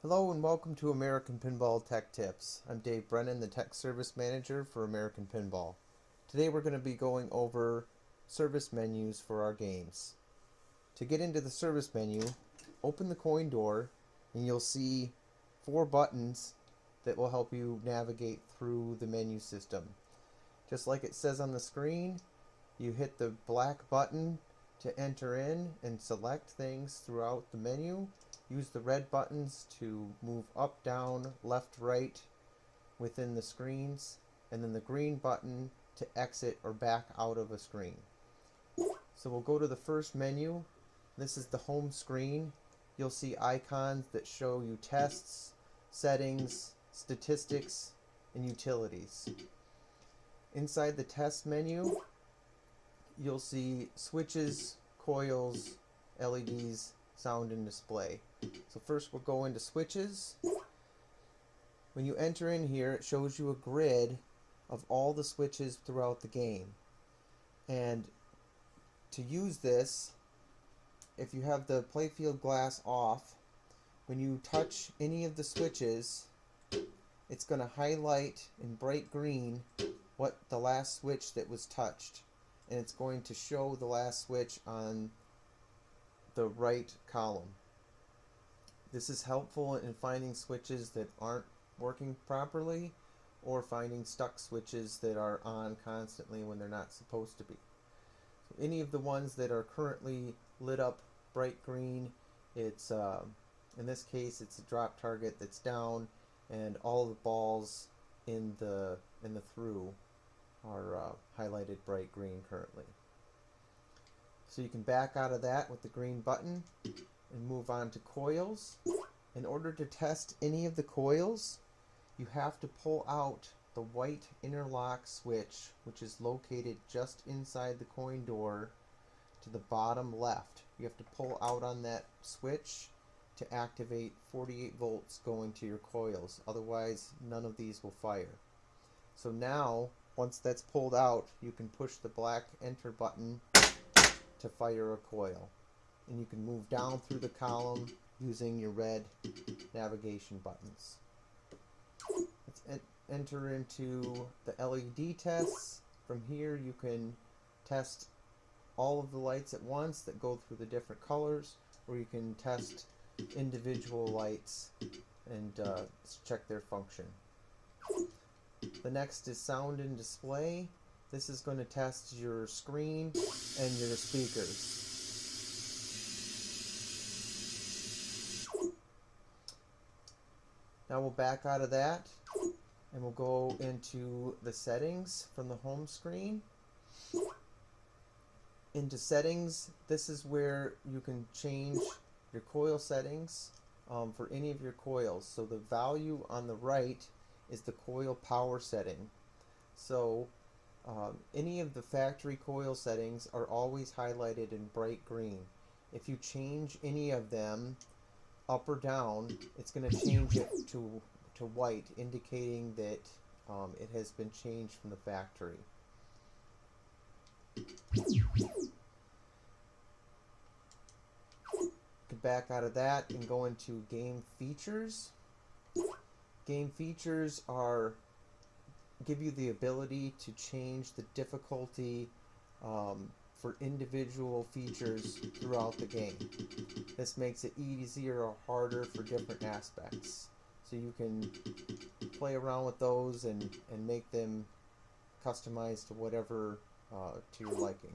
Hello and welcome to American Pinball Tech Tips. I'm Dave Brennan, the Tech Service Manager for American Pinball. Today we're going to be going over service menus for our games. To get into the service menu, open the coin door and you'll see 4 buttons that will help you navigate through the menu system. Just like it says on the screen, you hit the black button to enter in and select things throughout the menu. Use the red buttons to move up, down, left, right within the screens, and then the green button to exit or back out of a screen. So we'll go to the first menu. This is the home screen. You'll see icons that show you tests, settings, statistics, and utilities. Inside the test menu, you'll see switches, coils, LEDs, sound, and display. So first we'll go into switches. When you enter in here, it shows you a grid of all the switches throughout the game. And to use this, if you have the playfield glass off, when you touch any of the switches, it's going to highlight in bright green what the last switch that was touched. And it's going to show the last switch on the right column. This is helpful in finding switches that aren't working properly or finding stuck switches that are on constantly when they're not supposed to be. So any of the ones that are currently lit up bright green, it's in this case it's a drop target that's down, and all the balls in the through are highlighted bright green currently. So you can back out of that with the green button and move on to coils. In order to test any of the coils, you have to pull out the white interlock switch, which is located just inside the coin door to the bottom left. You have to pull out on that switch to activate 48 volts going to your coils. Otherwise, none of these will fire. So now, once that's pulled out, you can push the black enter button to fire a coil. And you can move down through the column using your red navigation buttons. Let's enter into the LED tests. From here you can test all of the lights at once that go through the different colors, or you can test individual lights and check their function. The next is sound and display. This is going to test your screen and your speakers. Now we'll back out of that and we'll go into the settings from the home screen. Into settings, this is where you can change your coil settings for any of your coils. So the value on the right is the coil power setting. So any of the factory coil settings are always highlighted in bright green. If you change any of them up or down, it's going to change it to white, indicating that it has been changed from the factory. Back out of that and go into game features. Game features give you the ability to change the difficulty for individual features throughout the game. This makes it easier or harder for different aspects. So you can play around with those and make them customized to whatever to your liking.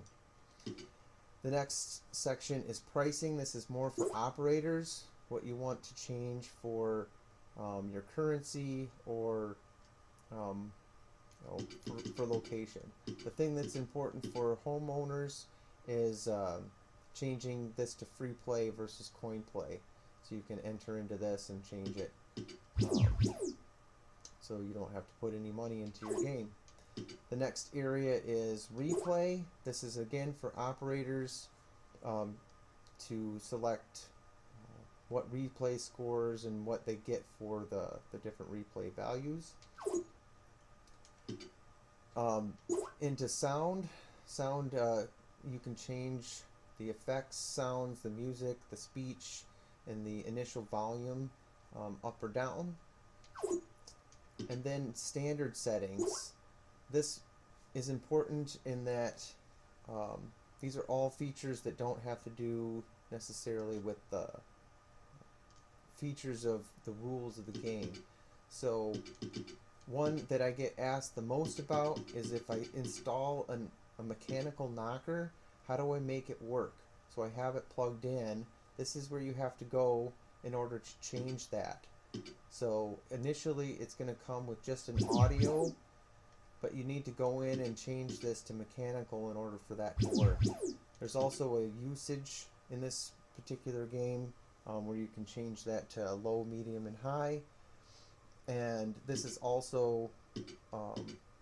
The next section is pricing. This is more for operators, what you want to change for your currency or for location. The thing that's important for homeowners is changing this to free play versus coin play. So you can enter into this and change it so you don't have to put any money into your game. The next area is replay. This is again for operators to select what replay scores and what they get for the different replay values. Into sound, you can change the effects, sounds, the music, the speech, and the initial volume up or down. And then standard settings. This is important in that these are all features that don't have to do necessarily with the features of the rules of the game. So one that I get asked the most about is if I install a mechanical knocker, how do I make it work? So I have it plugged in. This is where you have to go in order to change that. So initially it's going to come with just an audio, but you need to go in and change this to mechanical in order for that to work. There's also a usage in this particular game where you can change that to low, medium, and high. And this is also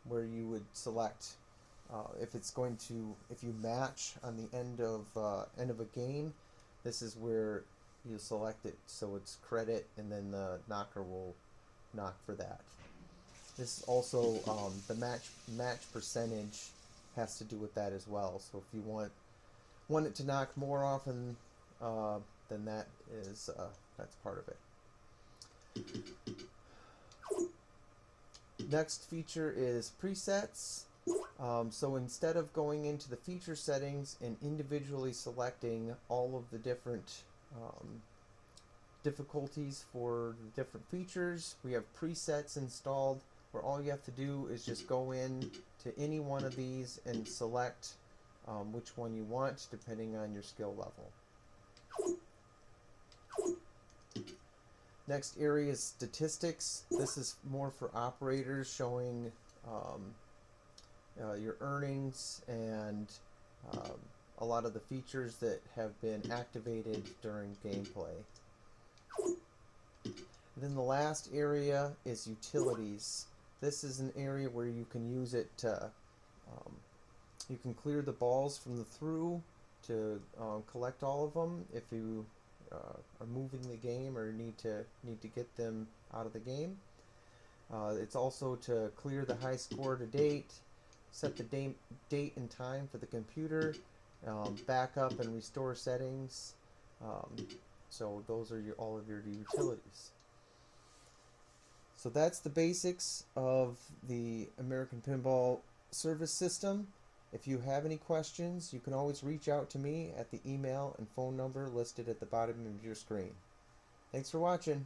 where you would select if you match on the end of a game. This is where you select it, so it's credit, and then the knocker will knock for that. This is also the match percentage has to do with that as well. So if you want it to knock more often, then that's part of it. Next feature is presets. So instead of going into the feature settings and individually selecting all of the different difficulties for the different features, we have presets installed where all you have to do is just go in to any one of these and select which one you want depending on your skill level. Next area is statistics. This is more for operators, showing your earnings and a lot of the features that have been activated during gameplay. And then the last area is utilities. This is an area where you can use it to you can clear the balls from the through to collect all of them if you are moving the game or need to get them out of the game. It's also to clear the high score to date, set the date and time for the computer, back up and restore settings. So those are all of your utilities. So that's the basics of the American Pinball service system. If you have any questions, you can always reach out to me at the email and phone number listed at the bottom of your screen. Thanks for watching.